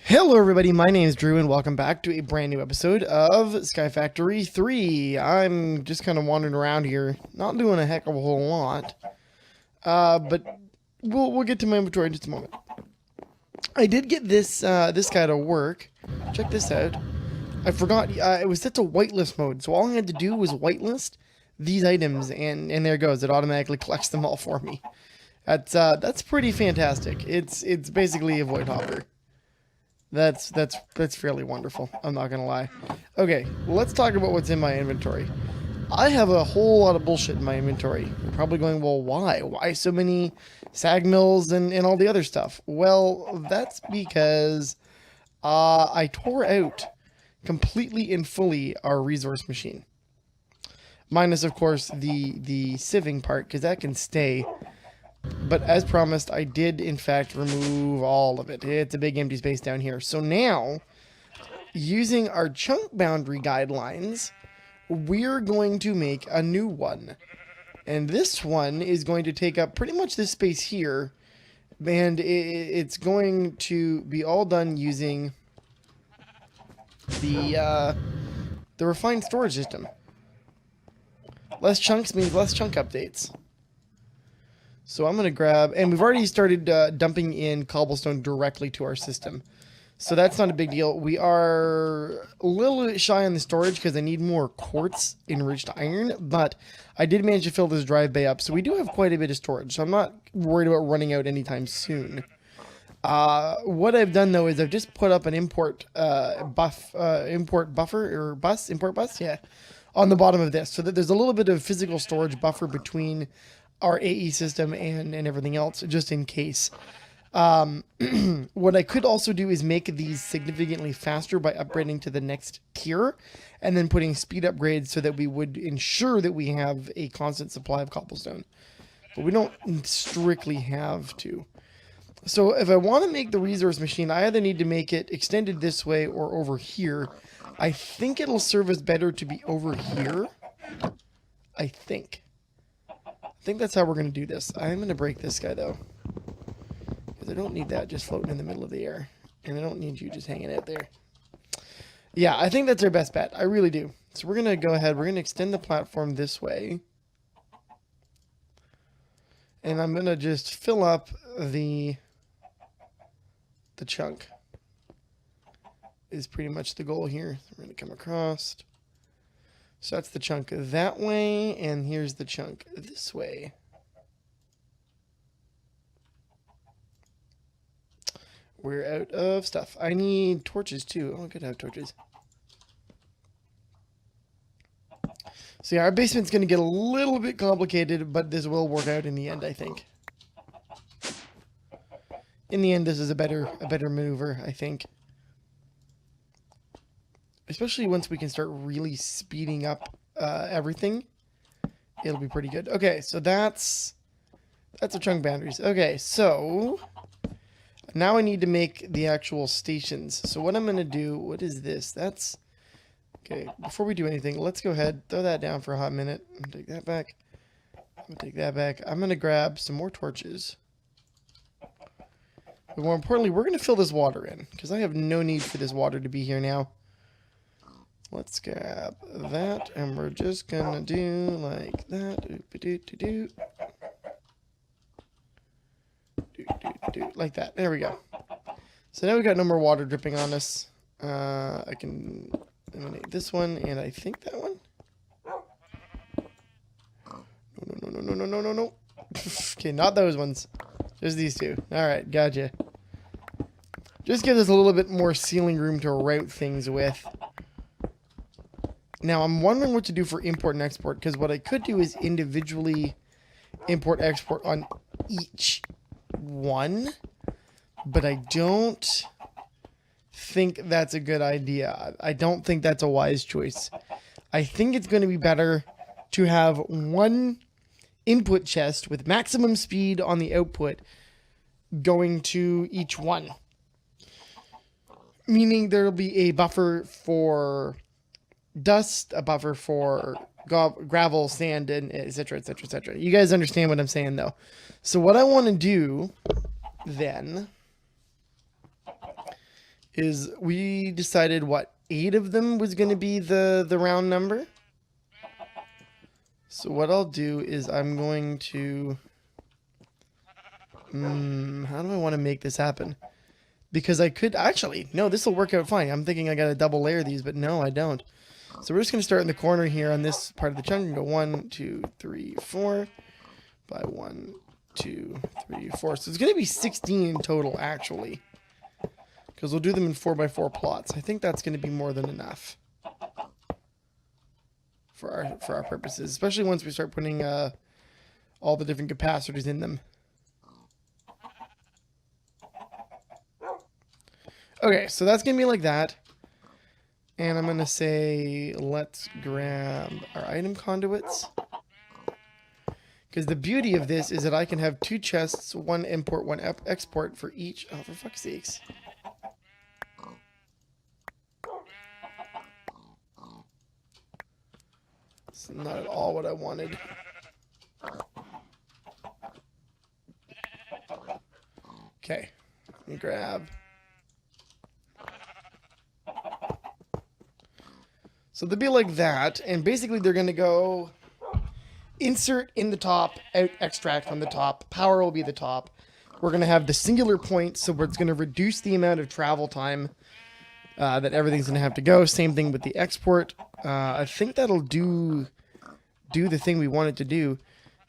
Hello everybody, my name is Drew and welcome back to a brand new episode of Sky Factory 3. I'm just kind of wandering around here, not doing a heck of a whole lot, but we'll get to my inventory in just a moment. I did get this guy to work. Check this out. I forgot, it was set to whitelist mode, so all I had to do was whitelist these items, and there it goes. It automatically collects them all for me. That's pretty fantastic. It's basically a void hopper. That's fairly wonderful. I'm not gonna lie. Okay, let's talk about what's in my inventory. I have a whole lot of bullshit in my inventory. You're probably going, well, why? Why so many sag mills and all the other stuff? Well, that's because I tore out completely and fully our resource machine. Minus, of course, the sieving part, because that can stay. But as promised, I did, in fact, remove all of it. It's a big empty space down here. So now, using our chunk boundary guidelines, we're going to make a new one. And this one is going to take up pretty much this space here. And it's going to be all done using the refined storage system. Less chunks means less chunk updates. So I'm going to grab, and we've already started dumping in cobblestone directly to our system. So that's not a big deal. We are a little bit shy on the storage because I need more quartz enriched iron, but I did manage to fill this drive bay up. So we do have quite a bit of storage. So I'm not worried about running out anytime soon. What I've done though is I've just put up an import bus, yeah, on the bottom of this, so that there's a little bit of physical storage buffer between our AE system and everything else, just in case. What I could also do is make these significantly faster by upgrading to the next tier, and then putting speed upgrades so that we would ensure that we have a constant supply of cobblestone. But we don't strictly have to. So if I want to make the resource machine, I either need to make it extended this way or over here. I think it'll serve us better to be over here. I think that's how we're going to do this. I'm going to break this guy, though, because I don't need that just floating in the middle of the air, and I don't need you just hanging out there. Yeah, I think that's our best bet. I really do. So we're going to go ahead. We're going to extend the platform this way, and I'm going to just fill up the chunk is pretty much the goal here. We're going to come across. So that's the chunk that way, and here's the chunk this way. We're out of stuff. I need torches too. Oh, I could have torches. So yeah, our basement's going to get a little bit complicated, but this will work out in the end, I think. In the end, this is a better maneuver, I think. Especially once we can start really speeding up everything, it'll be pretty good. Okay, so that's our chunk boundaries. Okay, so now I need to make the actual stations. So what I'm going to do, what is this? That's, okay, before we do anything, let's go ahead, throw that down for a hot minute. I'm going to take that back. I'm going to take that back. I'm going to grab some more torches. But more importantly, we're going to fill this water in, because I have no need for this water to be here now. Let's grab that, and we're just gonna do like that. Like that. There we go. So now we got no more water dripping on us. I can eliminate this one, and I think that one. No. Okay, not those ones. Just these two. Alright, gotcha. Just give us a little bit more ceiling room to route things with. Now, I'm wondering what to do for import and export, because what I could do is individually import-export on each one, but I don't think that's a good idea. I don't think that's a wise choice. I think it's going to be better to have one input chest with maximum speed on the output going to each one. Meaning there'll be a buffer for dust, a buffer for gravel, sand, and etc., etc., etc. You guys understand what I'm saying, though. So what I want to do then is we decided what 8 of them was going to be the round number. So what I'll do is I'm going to how do I want to make this happen? Because I could actually, no, this will work out fine. I'm thinking I got to double layer these, but no, I don't. So we're just going to start in the corner here on this part of the chunk and go 1, 2, 3, 4 by 1, 2, 3, 4. So it's going to be 16 in total actually, because we'll do them in 4x4 plots. I think that's going to be more than enough for our purposes, especially once we start putting all the different capacitors in them. Okay, so that's going to be like that. And I'm going to say, let's grab our item conduits. Because the beauty of this is that I can have 2 chests, 1 import, 1 export for each. Oh, for fuck's sakes. It's not at all what I wanted. Okay, let me grab. So they'll be like that, and basically they're going to go insert in the top, out extract from the top. Power will be the top. We're going to have the singular point, so it's going to reduce the amount of travel time that everything's going to have to go. Same thing with the export. I think that'll do the thing we want it to do.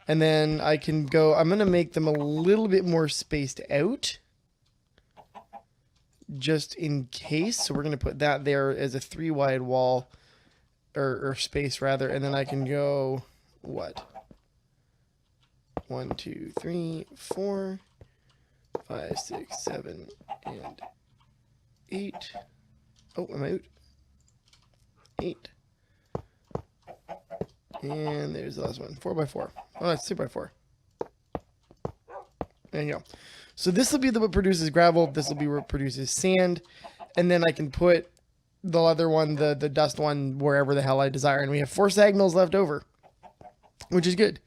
And then I can go, I'm going to make them a little bit more spaced out, just in case. So we're going to put that there as a 3 wide wall. Or space rather, and then I can go what? 1, 2, 3, 4, 5, 6, 7, and 8. Oh, I'm out. 8. And there's the last one. 4x4. Oh, that's 2x4. There you go. So this will be what produces gravel. This will be what produces sand, and then I can put the other one, the dust one, wherever the hell I desire. And we have 4 sag mills left over, which is good.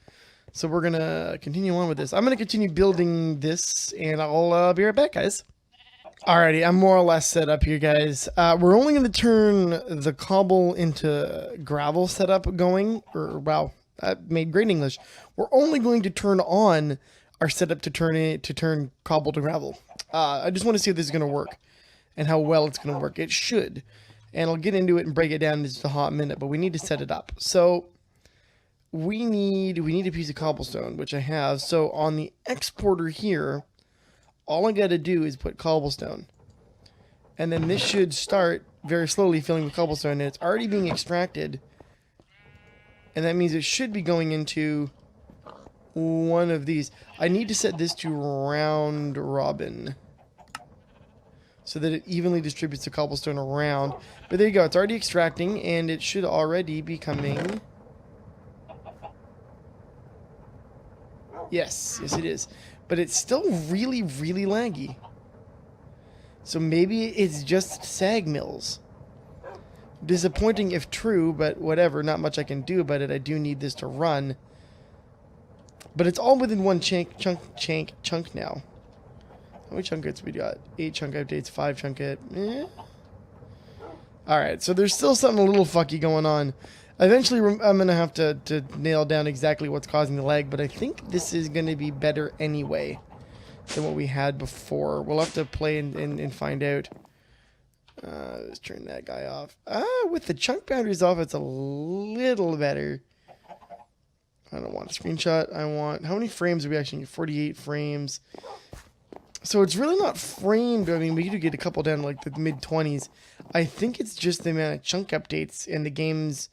So we're going to continue on with this. I'm going to continue building this, and I'll be right back, guys. Alrighty, I'm more or less set up here, guys. We're only going to turn the cobble into gravel setup going. Or, wow, that made great English. We're only going to turn on our setup to turn cobble to gravel. I just want to see if this is going to work and how well it's going to work. It should. And I'll get into it and break it down in just a hot minute, but we need to set it up. So we need a piece of cobblestone, which I have. So on the exporter here, all I got to do is put cobblestone. And then this should start very slowly filling with cobblestone, and it's already being extracted. And that means it should be going into one of these. I need to set this to round robin, so that it evenly distributes the cobblestone around. But there you go, it's already extracting, and it should already be coming. Yes, it is. But it's still really, really laggy. So maybe it's just sag mills. Disappointing if true, but whatever, not much I can do about it. I do need this to run. But it's all within one chunk now. How many chunk hits we got? 8 chunk updates, 5 chunk hit. Alright, so there's still something a little fucky going on. Eventually, I'm going to have to nail down exactly what's causing the lag, but I think this is going to be better anyway than what we had before. We'll have to play and find out. Let's turn that guy off. With the chunk boundaries off, it's a little better. I don't want a screenshot. I want... How many frames do we actually need? 48 frames. So it's really not framed. I mean, we could get a couple down to like the mid-20s. I think it's just the amount of chunk updates and the game's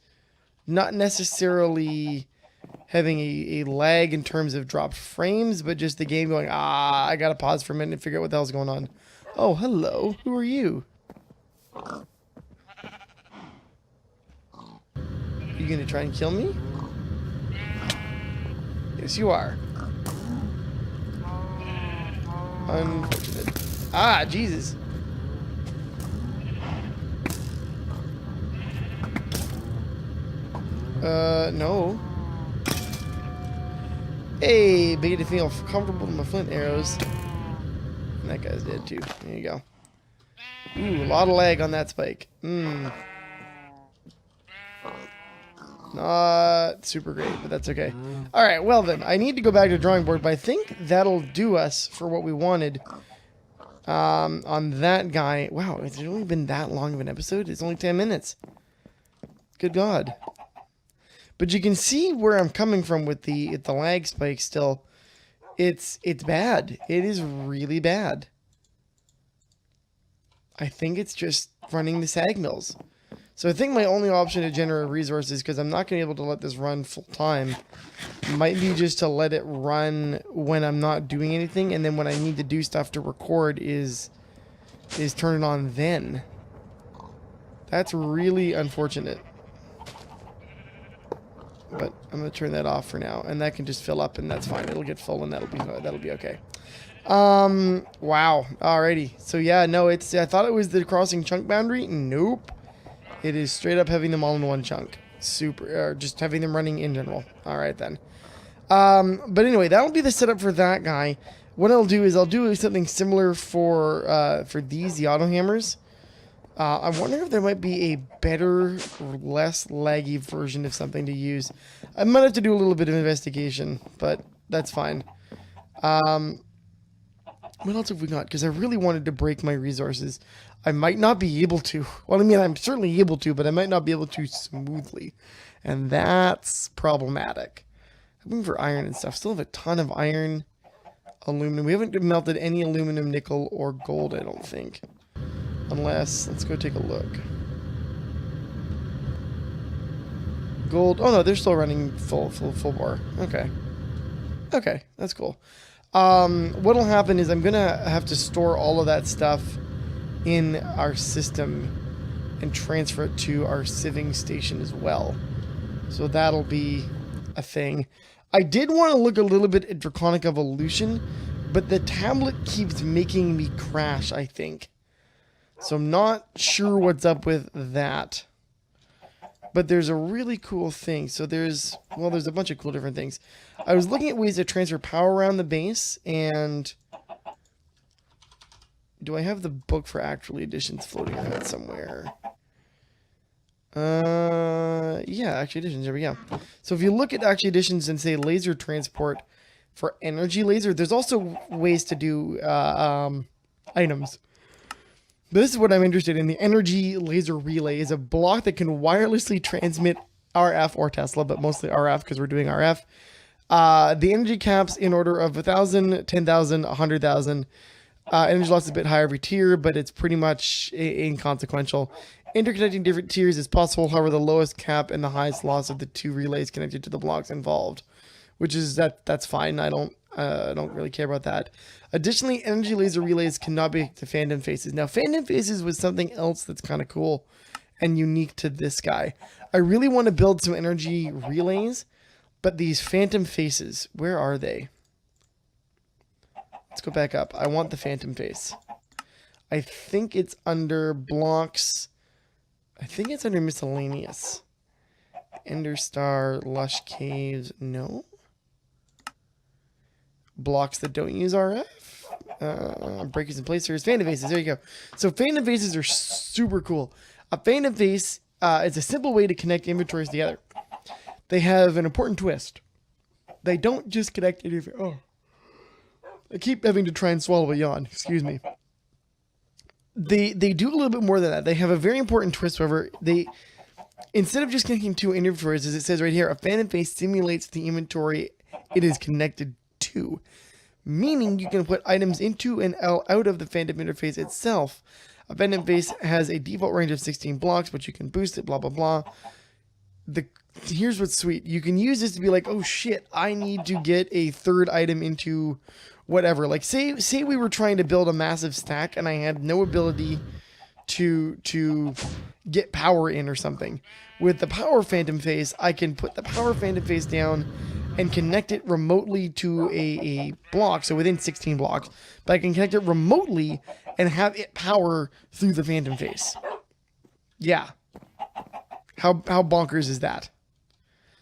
not necessarily having a lag in terms of dropped frames, but just the game going, I gotta pause for a minute and figure out what the hell's going on. Oh, hello. Who are you? You gonna try and kill me? Yes, you are. Unfortunate. Ah, Jesus. No. Hey, beginning to feel comfortable with my flint arrows. And that guy's dead too. There you go. Ooh, a lot of lag on that spike. Not super great, but that's okay. Alright, well then, I need to go back to the drawing board, but I think that'll do us for what we wanted on that guy. Wow, it's only been that long of an episode? It's only 10 minutes. Good God. But you can see where I'm coming from with the lag spike still. It's bad. It is really bad. I think it's just running the sag mills. So I think my only option to generate resources, because I'm not going to be able to let this run full time, might be just to let it run when I'm not doing anything, and then when I need to do stuff to record is turn it on then. That's really unfortunate. But I'm going to turn that off for now, and that can just fill up, and that's fine. It'll get full, and that'll be okay. Wow. Alrighty. So yeah, no, I thought it was the crossing chunk boundary. Nope. It is straight up having them all in one chunk. Super, just having them running in general. Alright then. But anyway, that'll be the setup for that guy. What I'll do is I'll do something similar for the auto hammers. I wonder if there might be a better or less laggy version of something to use. I might have to do a little bit of investigation, but that's fine. What else have we got? Because I really wanted to break my resources. I might not be able to. Well, I mean, I'm certainly able to, but I might not be able to smoothly. And that's problematic. I'm looking for iron and stuff. Still have a ton of iron, aluminum. We haven't melted any aluminum, nickel, or gold, I don't think. Unless, let's go take a look. Gold. Oh no, they're still running full bar. Okay. Okay, that's cool. What'll happen is I'm gonna have to store all of that stuff in our system and transfer it to our sieving station as well. So that'll be a thing. I did want to look a little bit at Draconic Evolution, but the tablet keeps making me crash, I think. So I'm not sure what's up with that. But there's a really cool thing. So there's a bunch of cool different things. I was looking at ways to transfer power around the base, and do I have the book for actual editions floating around somewhere? Yeah, actual editions, there we go. So if you look at actual editions and say laser transport for energy laser, there's also ways to do items. This is what I'm interested in. The energy laser relay is a block that can wirelessly transmit RF or Tesla, but mostly RF because we're doing RF. The energy caps in order of 1,000, 10,000, 100,000. Energy loss is a bit higher every tier, but it's pretty much inconsequential. Interconnecting different tiers is possible, however, the lowest cap and the highest loss of the two relays connected to the blocks involved, which is that's fine. I don't really care about that. Additionally, energy laser relays cannot be to phantom faces. Now, phantom faces was something else that's kind of cool and unique to this guy. I really want to build some energy relays, but these phantom faces, where are they? Let's go back up. I want the phantom face. I think it's under blocks. I think it's under miscellaneous. Ender Star, Lush Caves, no? Blocks that don't use RF. Breakers and placers. Phantom faces. There you go. So phantom faces are super cool. A phantom face is a simple way to connect inventories together. They have an important twist. They don't just connect anything. Oh, I keep having to try and swallow a yawn. Excuse me. They do a little bit more than that. They have a very important twist. However, instead of just connecting two inventories, as it says right here, a phantom face simulates the inventory it is connected to, meaning you can put items into and out of the phantom interface itself. A phantom face has a default range of 16 blocks, but you can boost it, blah, blah, blah. Here's what's sweet. You can use this to be like, oh shit, I need to get a third item into whatever. Like say we were trying to build a massive stack and I had no ability to get power in or something. With the power phantom face, I can put the power phantom face down and connect it remotely to a block, so within 16 blocks, but I can connect it remotely and have it power through the phantom face. Yeah. How bonkers is that?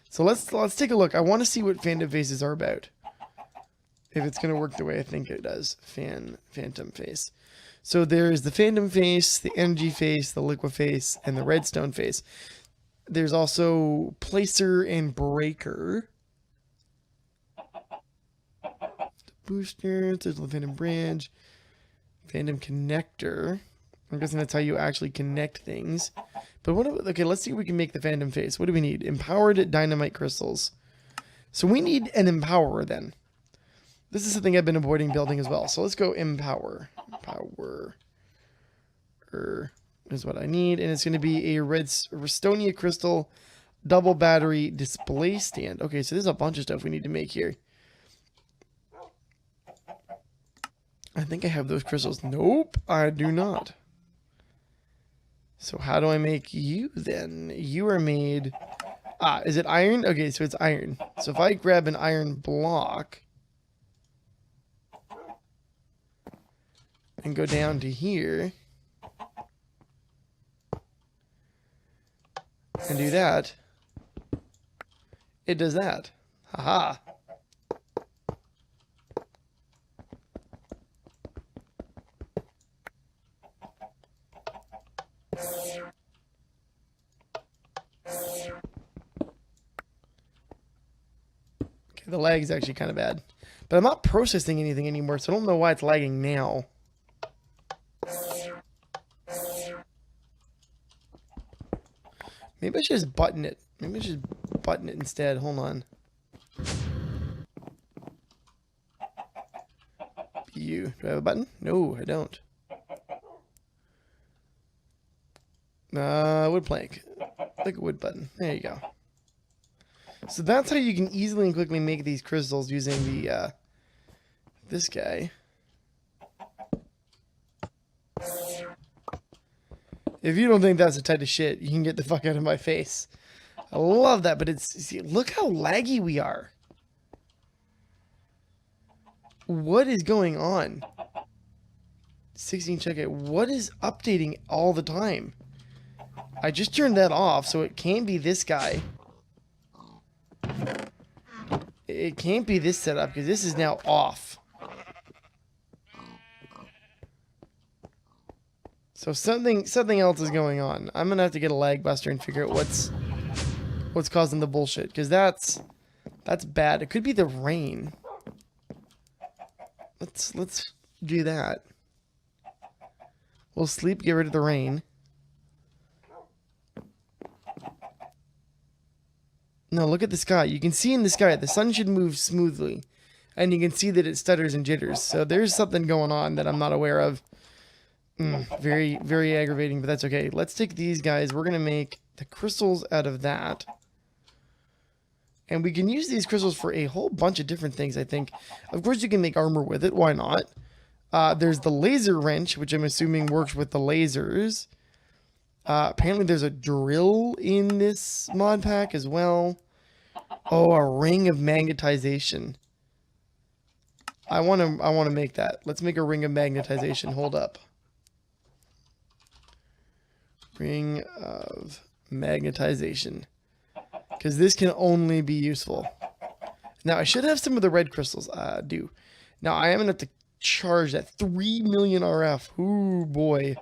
So let's take a look. I want to see what phantom faces are about. If it's going to work the way I think it does. Phantom face. So there's the phantom face, the energy face, the liquid face, and the redstone face. There's also placer and breaker. Booster, there's the phantom bridge, phantom connector. I'm guessing that's how you actually connect things. But what? Okay, let's see if we can make the phantom face. What do we need? Empowered dynamite crystals. So we need an empowerer then. This is something I've been avoiding building as well. So let's go empower. Empower is what I need, and it's going to be a Restonia crystal double battery display stand. Okay, so there's a bunch of stuff we need to make here. I think I have those crystals. Nope, I do not. So how do I make you then? You are made... is it iron? Okay, so it's iron. So if I grab an iron block and go down to here and do that, it does that. Haha. Okay, the lag is actually kind of bad. But I'm not processing anything anymore, so I don't know why it's lagging now. Maybe I should just button it. Maybe I should button it instead. Hold on. Do I have a button? No, I don't. Wood plank. Like a wood button. There you go. So that's how you can easily and quickly make these crystals using the, this guy. If you don't think that's a type of shit, you can get the fuck out of my face. I love that, but it's... See, look how laggy we are. What is going on? 16 check it. What is updating all the time? I just turned that off, so it can't be this guy. It can't be this setup, because this is now off. So something else is going on. I'm gonna have to get a lag buster and figure out what's causing the bullshit, because that's bad. It could be the rain. Let's do that. We'll sleep, get rid of the rain. No, look at the sky. You can see in the sky the sun should move smoothly, and you can see that it stutters and jitters. So there's something going on that I'm not aware of. Very, very aggravating, but that's okay. Let's take these guys. We're gonna make the crystals out of that. And we can use these crystals for a whole bunch of different things, I think. Of course, you can make armor with it. Why not? There's the laser wrench, which I'm assuming works with the lasers. Apparently, there's a drill in this mod pack as well. Oh, a ring of magnetization. I want to make that. Let's make a ring of magnetization. Hold up. Ring of magnetization. Because this can only be useful. Now, I should have some of the red crystals. I do. Now, I am going to have to charge that 3 million RF. Ooh, boy.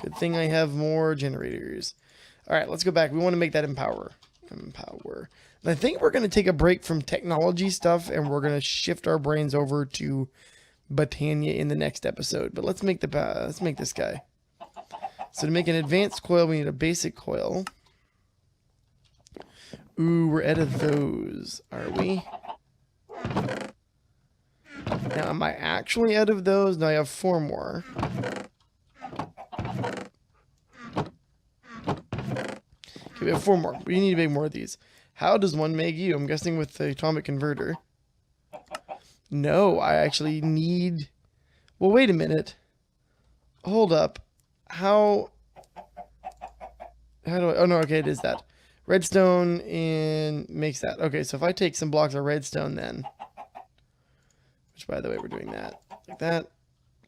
Good thing I have more generators. All right, let's go back. We want to make that empower. Empower. And I think we're going to take a break from technology stuff, and we're going to shift our brains over to Botania in the next episode. But let's make this guy. So to make an advanced coil, we need a basic coil. Ooh, we're out of those, are we? Now, am I actually out of those? No, I have 4 more. Okay, we have 4 more. We need to make more of these. How does one make you? I'm guessing with the atomic converter. No, I actually need... Well, wait a minute. Hold up. How do I... Oh, no, okay, it is that. Redstone and makes that. Okay, so if I take some blocks of redstone then, which by the way, we're doing that, like that,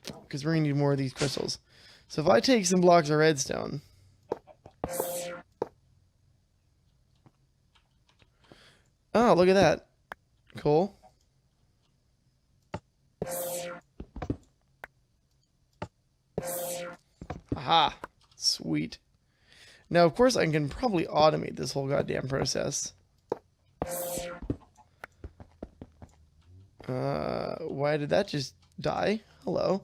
because we're going to need more of these crystals. So if I take some blocks of redstone, oh, look at that. Cool. Aha. Sweet. Now, of course, I can probably automate this whole goddamn process. Why did that just die? Hello.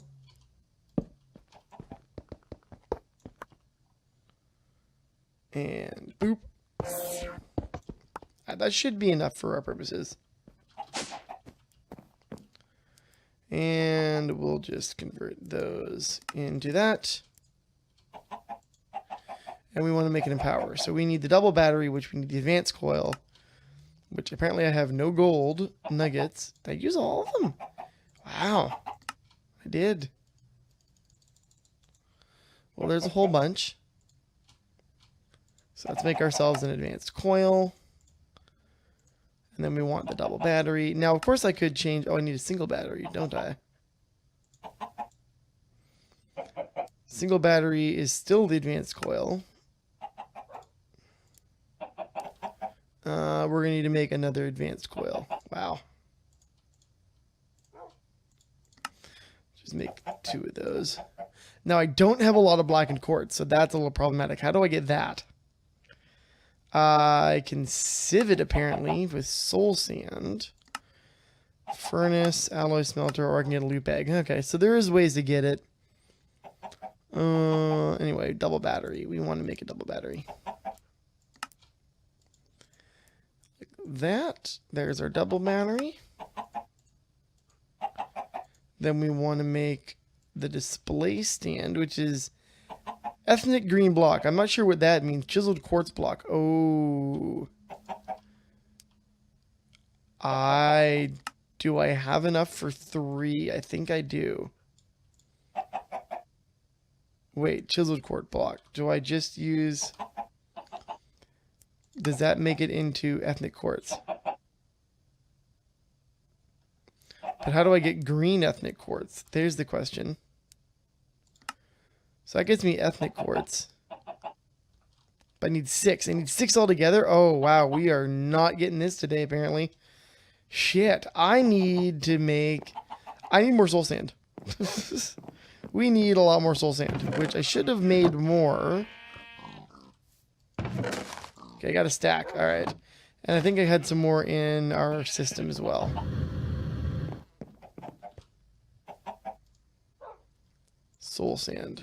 And boop. That should be enough for our purposes. And we'll just convert those into that. And we want to make it in power. So we need the double battery, which we need the advanced coil, which apparently I have no gold nuggets. Did I use all of them? Wow. I did. Well, there's a whole bunch. So let's make ourselves an advanced coil. And then we want the double battery. Now, of course, I could change... Oh, I need a single battery, don't I? Single battery is still the advanced coil. We're going to need to make another advanced coil. Wow. Just make 2 of those. Now, I don't have a lot of blackened quartz, so that's a little problematic. How do I get that? I can sieve it, apparently, with soul sand. Furnace, alloy smelter, or I can get a loop egg. Okay, so there is ways to get it. Anyway, double battery. We want to make a double battery. Like that. There's our double battery. Then we want to make the display stand, which is ethnic green block. I'm not sure what that means. Chiseled quartz block. Oh. Do I have enough for 3? I think I do. Wait, chiseled quartz block. Do I just use... Does that make it into ethnic quartz? But how do I get green ethnic quartz? There's the question. So that gets me ethnic quartz. But I need 6. I need 6 altogether? Oh, wow. We are not getting this today, apparently. Shit. I need more soul sand. We need a lot more soul sand, which I should have made more. Okay, I got a stack. All right. And I think I had some more in our system as well. Soul sand.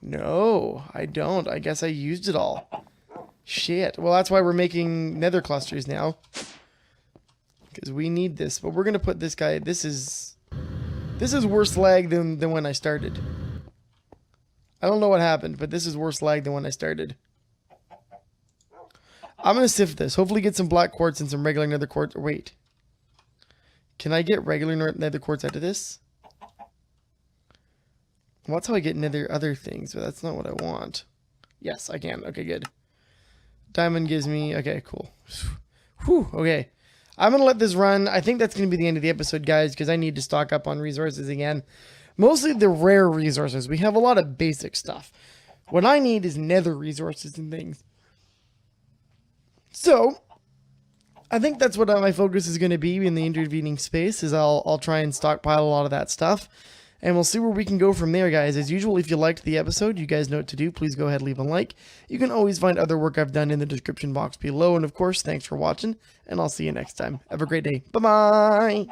No, I don't. I guess I used it all. Shit. Well, that's why we're making nether clusters now. Because we need this. But we're going to put this guy... This is worse lag than when I started. I don't know what happened, but this is worse lag than when I started. I'm going to sift this. Hopefully get some black quartz and some regular nether quartz. Wait. Can I get regular nether quartz out of this? Well, that's how I get nether other things, but that's not what I want. Yes, I can. Okay, good. Diamond gives me... Okay, cool. Whew, okay. I'm going to let this run. I think that's going to be the end of the episode, guys, because I need to stock up on resources again. Mostly the rare resources. We have a lot of basic stuff. What I need is nether resources and things. So, I think that's what my focus is going to be in the intervening space, is I'll try and stockpile a lot of that stuff. And we'll see where we can go from there, guys. As usual, if you liked the episode, you guys know what to do. Please go ahead and leave a like. You can always find other work I've done in the description box below. And of course, thanks for watching, and I'll see you next time. Have a great day. Bye-bye!